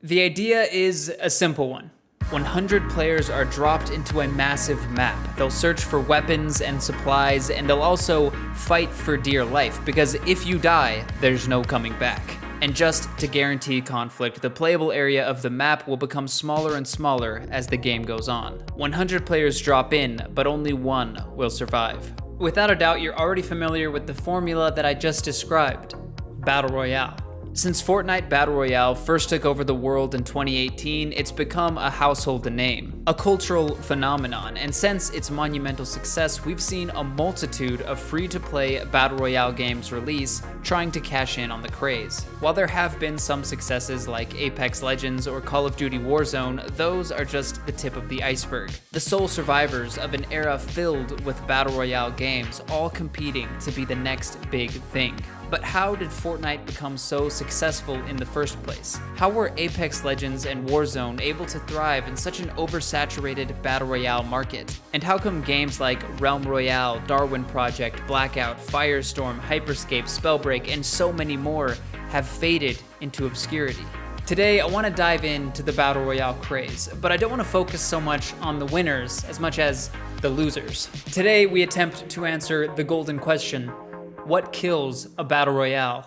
The idea is a simple one. 100 players are dropped into a massive map. They'll search for weapons and supplies, and they'll also fight for dear life, because if you die, there's no coming back. And just to guarantee conflict, the playable area of the map will become smaller and smaller as the game goes on. 100 players drop in, but only one will survive. Without a doubt, you're already familiar with the formula that I just described: Battle Royale. Since Fortnite Battle Royale first took over the world in 2018, it's become a household name, a cultural phenomenon, and since its monumental success, we've seen a multitude of free-to-play Battle Royale games release, trying to cash in on the craze. While there have been some successes like Apex Legends or Call of Duty Warzone, those are just the tip of the iceberg. The sole survivors of an era filled with Battle Royale games, all competing to be the next big thing. But how did Fortnite become so successful in the first place? How were Apex Legends and Warzone able to thrive in such an oversaturated Battle Royale market? And how come games like Realm Royale, Darwin Project, Blackout, Firestorm, Hyperscape, Spellbreak, and so many more have faded into obscurity? Today, I want to dive into the Battle Royale craze, but I don't want to focus so much on the winners as much as the losers. Today, we attempt to answer the golden question: what kills a Battle Royale?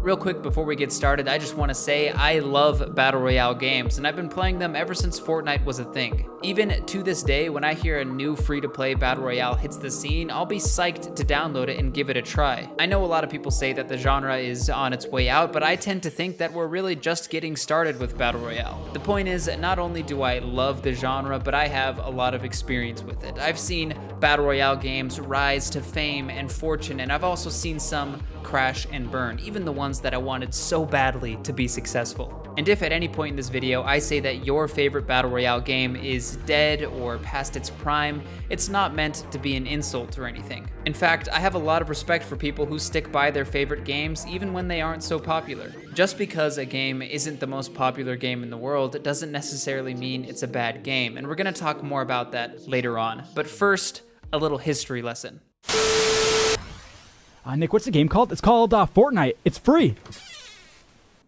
Real quick before we get started, I just want to say I love Battle Royale games, and I've been playing them ever since Fortnite was a thing. Even to this day, when I hear a new free-to-play Battle Royale hits the scene, I'll be psyched to download it and give it a try. I know a lot of people say that the genre is on its way out, but I tend to think that we're really just getting started with Battle Royale. The point is, not only do I love the genre, but I have a lot of experience with it. I've seen Battle Royale games rise to fame and fortune, and I've also seen some crash and burn, even the ones that I wanted so badly to be successful. And if at any point in this video I say that your favorite Battle Royale game is dead or past its prime, it's not meant to be an insult or anything. In fact, I have a lot of respect for people who stick by their favorite games even when they aren't so popular. Just because a game isn't the most popular game in the world doesn't necessarily mean it's a bad game, and we're going to talk more about that later on. But first, a little history lesson. Nick, what's the game called? It's called Fortnite. It's free.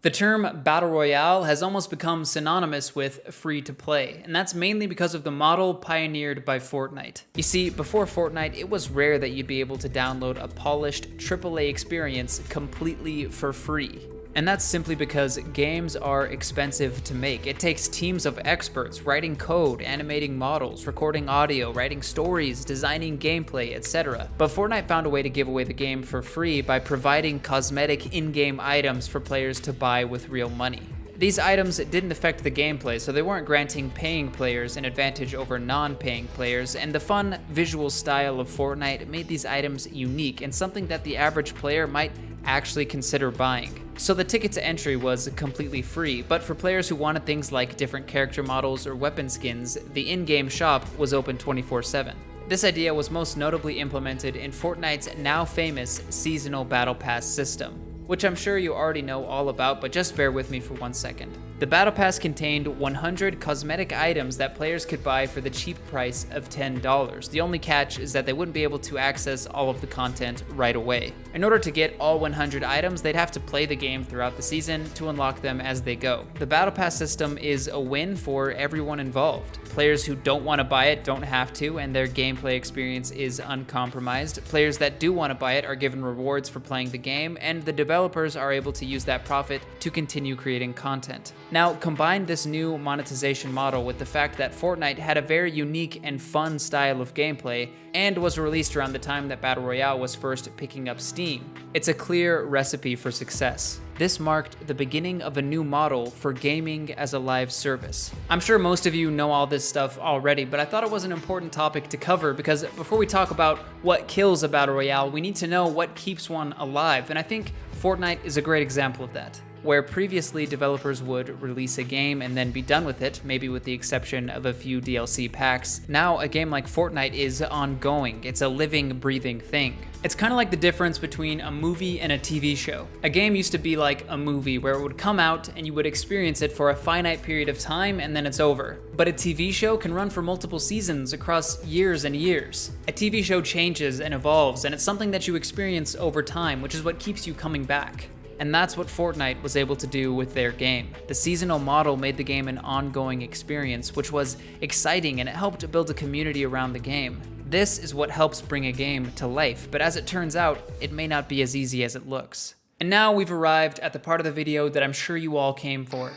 The term Battle Royale has almost become synonymous with free-to-play, and that's mainly because of the model pioneered by Fortnite. You see, before Fortnite, it was rare that you'd be able to download a polished AAA experience completely for free. And that's simply because games are expensive to make. It takes teams of experts writing code, animating models, recording audio, writing stories, designing gameplay, etc. But Fortnite found a way to give away the game for free by providing cosmetic in-game items for players to buy with real money. These items didn't affect the gameplay, so they weren't granting paying players an advantage over non-paying players, and the fun visual style of Fortnite made these items unique and something that the average player might actually consider buying. So the ticket to entry was completely free, but for players who wanted things like different character models or weapon skins, the in-game shop was open 24/7. This idea was most notably implemented in Fortnite's now famous seasonal battle pass system, which I'm sure you already know all about, but just bear with me for 1 second. The Battle Pass contained 100 cosmetic items that players could buy for the cheap price of $10. The only catch is that they wouldn't be able to access all of the content right away. In order to get all 100 items, they'd have to play the game throughout the season to unlock them as they go. The Battle Pass system is a win for everyone involved. Players who don't want to buy it don't have to, and their gameplay experience is uncompromised. Players that do want to buy it are given rewards for playing the game, and the developers are able to use that profit to continue creating content. Now, combine this new monetization model with the fact that Fortnite had a very unique and fun style of gameplay and was released around the time that Battle Royale was first picking up steam. It's a clear recipe for success. This marked the beginning of a new model for gaming as a live service. I'm sure most of you know all this stuff already, but I thought it was an important topic to cover because before we talk about what kills a Battle Royale, we need to know what keeps one alive, and I think Fortnite is a great example of that. Where previously developers would release a game and then be done with it, maybe with the exception of a few DLC packs, now a game like Fortnite is ongoing. It's a living, breathing thing. It's kind of like the difference between a movie and a TV show. A game used to be like a movie where it would come out and you would experience it for a finite period of time and then it's over. But a TV show can run for multiple seasons across years and years. A TV show changes and evolves, and it's something that you experience over time, which is what keeps you coming back. And that's what Fortnite was able to do with their game. The seasonal model made the game an ongoing experience, which was exciting, and it helped build a community around the game. This is what helps bring a game to life, but as it turns out, it may not be as easy as it looks. And now we've arrived at the part of the video that I'm sure you all came for.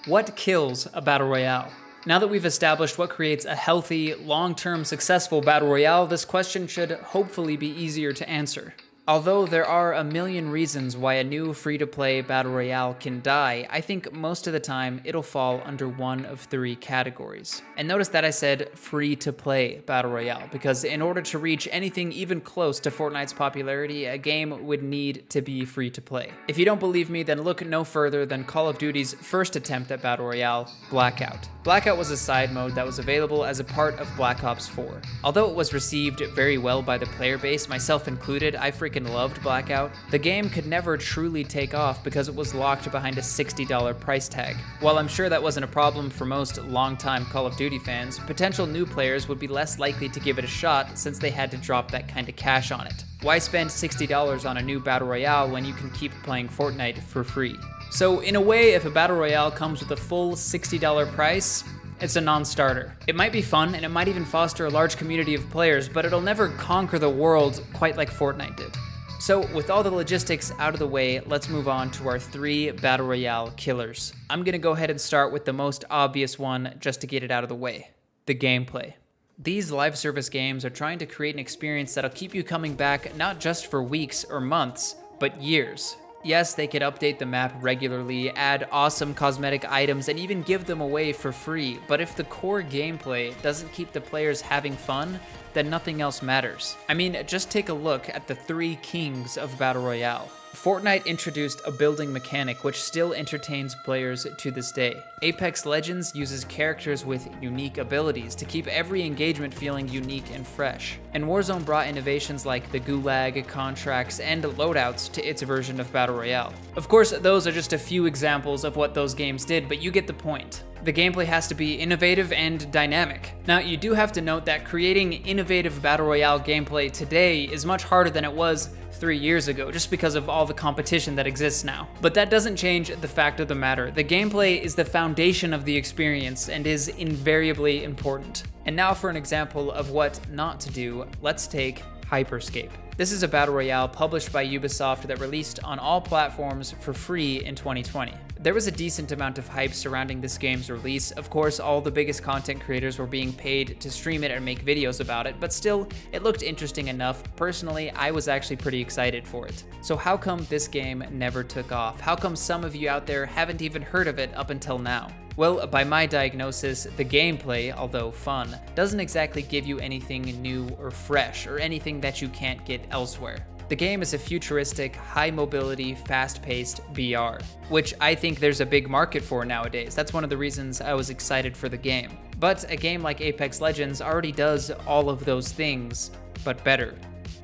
What kills a battle royale? Now that we've established what creates a healthy, long-term successful battle royale, this question should hopefully be easier to answer. Although there are a million reasons why a new free-to-play battle royale can die, I think most of the time it'll fall under one of three categories. And notice that I said free-to-play battle royale, because in order to reach anything even close to Fortnite's popularity, a game would need to be free-to-play. If you don't believe me, then look no further than Call of Duty's first attempt at battle royale, Blackout. Blackout was a side mode that was available as a part of Black Ops 4. Although it was received very well by the player base, myself included, I freaking loved Blackout, the game could never truly take off because it was locked behind a $60 price tag. While I'm sure that wasn't a problem for most longtime Call of Duty fans, potential new players would be less likely to give it a shot since they had to drop that kind of cash on it. Why spend $60 on a new battle royale when you can keep playing Fortnite for free? So in a way, if a battle royale comes with a full $60 price, it's a non-starter. It might be fun, and it might even foster a large community of players, but it'll never conquer the world quite like Fortnite did. So with all the logistics out of the way, let's move on to our 3 battle royale killers. I'm gonna go ahead and start with the most obvious one just to get it out of the way: the gameplay. These live service games are trying to create an experience that'll keep you coming back not just for weeks or months, but years. Yes, they could update the map regularly, add awesome cosmetic items, and even give them away for free, but if the core gameplay doesn't keep the players having fun, then nothing else matters. I mean, just take a look at the 3 kings of Battle Royale. Fortnite introduced a building mechanic which still entertains players to this day. Apex Legends uses characters with unique abilities to keep every engagement feeling unique and fresh. And Warzone brought innovations like the Gulag, contracts, and loadouts to its version of Battle Royale. Of course, those are just a few examples of what those games did, but you get the point. The gameplay has to be innovative and dynamic. Now, you do have to note that creating innovative Battle Royale gameplay today is much harder than it was 3 years ago, just because of all the competition that exists now. But that doesn't change the fact of the matter. The gameplay is the foundation of the experience and is invariably important. And now for an example of what not to do, let's take Hyperscape. This is a battle royale published by Ubisoft that released on all platforms for free in 2020. There was a decent amount of hype surrounding this game's release. Of course, all the biggest content creators were being paid to stream it and make videos about it, but still, it looked interesting enough. Personally, I was actually pretty excited for it. So how come this game never took off? How come some of you out there haven't even heard of it up until now? Well, by my diagnosis, the gameplay, although fun, doesn't exactly give you anything new or fresh, or anything that you can't get elsewhere. The game is a futuristic, high-mobility, fast-paced BR, which I think there's a big market for nowadays. That's one of the reasons I was excited for the game. But a game like Apex Legends already does all of those things, but better.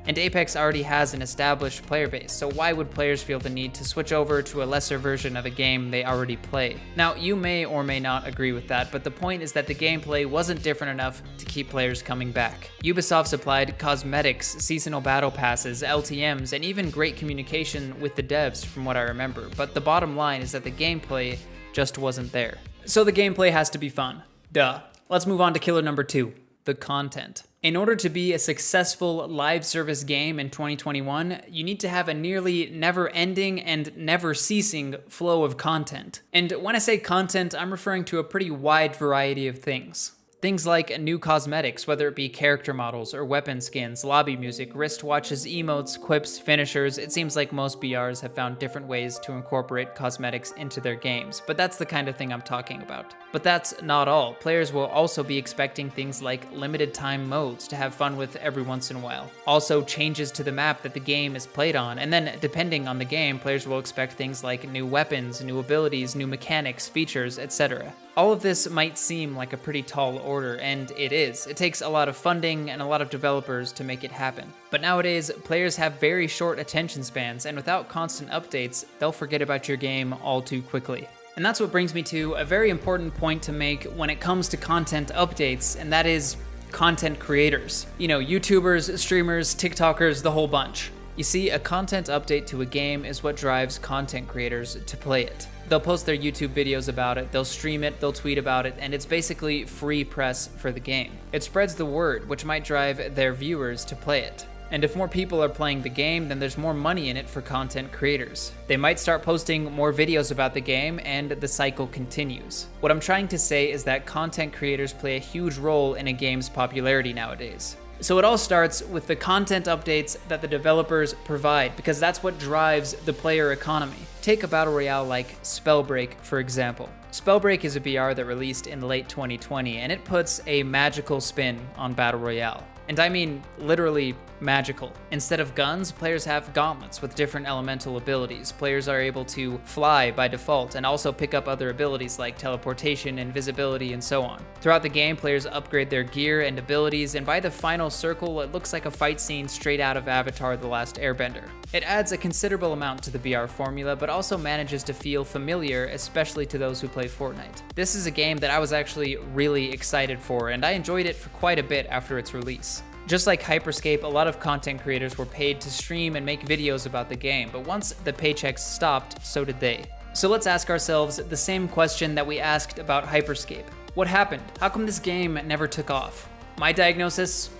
And Apex already has an established player base, so why would players feel the need to switch over to a lesser version of a game they already play? Now, you may or may not agree with that, but the point is that the gameplay wasn't different enough to keep players coming back. Ubisoft supplied cosmetics, seasonal battle passes, LTMs, and even great communication with the devs from what I remember, but the bottom line is that the gameplay just wasn't there. So the gameplay has to be fun. Duh. Let's move on to killer number 2, the content. In order to be a successful live service game in 2021, you need to have a nearly never-ending and never-ceasing flow of content. And when I say content, I'm referring to a pretty wide variety of things. Things like new cosmetics, whether it be character models or weapon skins, lobby music, wristwatches, emotes, quips, finishers. It seems like most BRs have found different ways to incorporate cosmetics into their games, but that's the kind of thing I'm talking about. But that's not all. Players will also be expecting things like limited time modes to have fun with every once in a while. Also changes to the map that the game is played on, and then depending on the game, players will expect things like new weapons, new abilities, new mechanics, features, etc. All of this might seem like a pretty tall order, and it is. It takes a lot of funding and a lot of developers to make it happen. But nowadays, players have very short attention spans, and without constant updates, they'll forget about your game all too quickly. And that's what brings me to a very important point to make when it comes to content updates, and that is content creators. You know, YouTubers, streamers, TikTokers, the whole bunch. You see, a content update to a game is what drives content creators to play it. They'll post their YouTube videos about it, they'll stream it, they'll tweet about it, and it's basically free press for the game. It spreads the word, which might drive their viewers to play it. And if more people are playing the game, then there's more money in it for content creators. They might start posting more videos about the game, and the cycle continues. What I'm trying to say is that content creators play a huge role in a game's popularity nowadays. So it all starts with the content updates that the developers provide, because that's what drives the player economy. Take a battle royale like Spellbreak, for example. Spellbreak is a BR that released in late 2020, and it puts a magical spin on battle royale. And I mean literally magical. Instead of guns, players have gauntlets with different elemental abilities. Players are able to fly by default and also pick up other abilities like teleportation, invisibility, and so on. Throughout the game, players upgrade their gear and abilities, and by the final circle, it looks like a fight scene straight out of Avatar: The Last Airbender. It adds a considerable amount to the BR formula, but also manages to feel familiar, especially to those who play Fortnite. This is a game that I was actually really excited for, and I enjoyed it for quite a bit after its release. Just like Hyperscape, a lot of content creators were paid to stream and make videos about the game, but once the paychecks stopped, so did they. So let's ask ourselves the same question that we asked about Hyperscape. What happened? How come this game never took off? My diagnosis?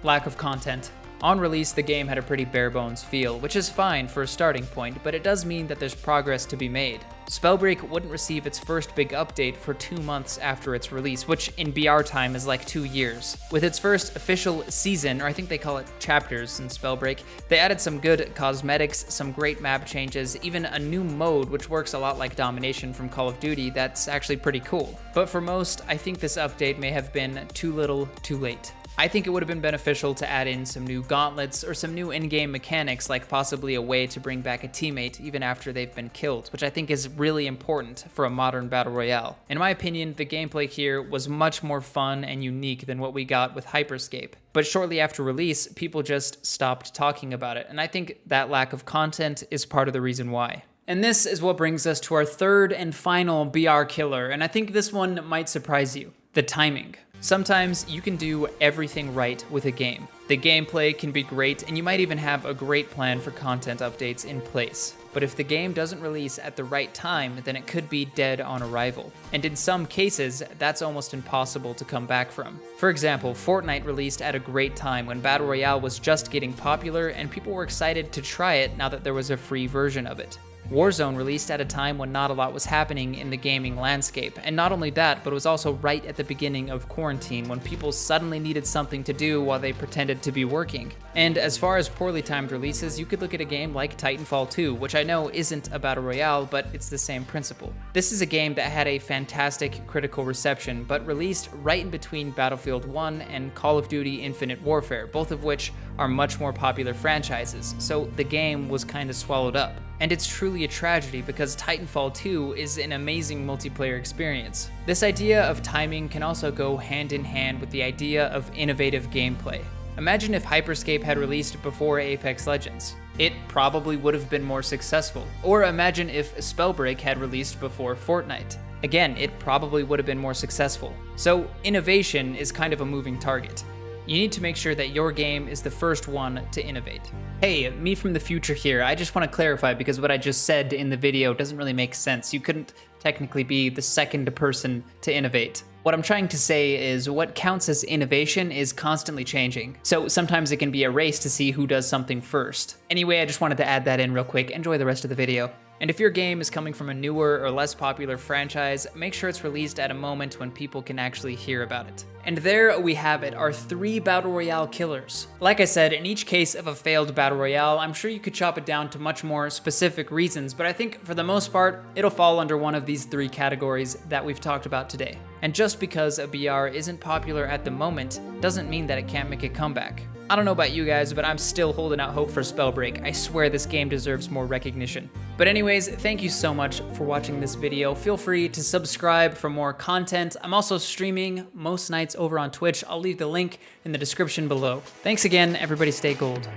Lack of content. On release, the game had a pretty bare bones feel, which is fine for a starting point, but it does mean that there's progress to be made. Spellbreak wouldn't receive its first big update for 2 months after its release, which in BR time is like 2 years. With its first official season, or I think they call it chapters in Spellbreak, they added some good cosmetics, some great map changes, even a new mode which works a lot like Domination from Call of Duty that's actually pretty cool. But for most, I think this update may have been too little, too late. I think it would have been beneficial to add in some new gauntlets or some new in-game mechanics, like possibly a way to bring back a teammate even after they've been killed, which I think is really important for a modern battle royale. In my opinion, the gameplay here was much more fun and unique than what we got with Hyperscape. But shortly after release, people just stopped talking about it, and I think that lack of content is part of the reason why. And this is what brings us to our third and final BR killer, and I think this one might surprise you: the timing. Sometimes you can do everything right with a game. The gameplay can be great, and you might even have a great plan for content updates in place. But if the game doesn't release at the right time, then it could be dead on arrival. And in some cases, that's almost impossible to come back from. For example, Fortnite released at a great time when Battle Royale was just getting popular and people were excited to try it now that there was a free version of it. Warzone released at a time when not a lot was happening in the gaming landscape, and not only that, but it was also right at the beginning of quarantine when people suddenly needed something to do while they pretended to be working. And as far as poorly timed releases, you could look at a game like Titanfall 2, which I know isn't a battle royale, but it's the same principle. This is a game that had a fantastic critical reception, but released right in between Battlefield 1 and Call of Duty Infinite Warfare, both of which are much more popular franchises, so the game was kind of swallowed up. And it's truly a tragedy because Titanfall 2 is an amazing multiplayer experience. This idea of timing can also go hand in hand with the idea of innovative gameplay. Imagine if Hyperscape had released before Apex Legends. It probably would have been more successful. Or imagine if Spellbreak had released before Fortnite. Again, it probably would have been more successful. So innovation is kind of a moving target. You need to make sure that your game is the first one to innovate. Hey, me from the future here. I just want to clarify because what I just said in the video doesn't really make sense. You couldn't technically be the second person to innovate. What I'm trying to say is what counts as innovation is constantly changing. So sometimes it can be a race to see who does something first. Anyway, I just wanted to add that in real quick. Enjoy the rest of the video. And if your game is coming from a newer or less popular franchise, make sure it's released at a moment when people can actually hear about it. And there we have it, our 3 Battle Royale killers. Like I said, in each case of a failed Battle Royale, I'm sure you could chop it down to much more specific reasons, but I think for the most part, it'll fall under one of these 3 categories that we've talked about today. And just because a BR isn't popular at the moment, doesn't mean that it can't make a comeback. I don't know about you guys, but I'm still holding out hope for Spellbreak. I swear this game deserves more recognition. But anyways, thank you so much for watching this video. Feel free to subscribe for more content. I'm also streaming most nights over on Twitch. I'll leave the link in the description below. Thanks again, everybody stay gold.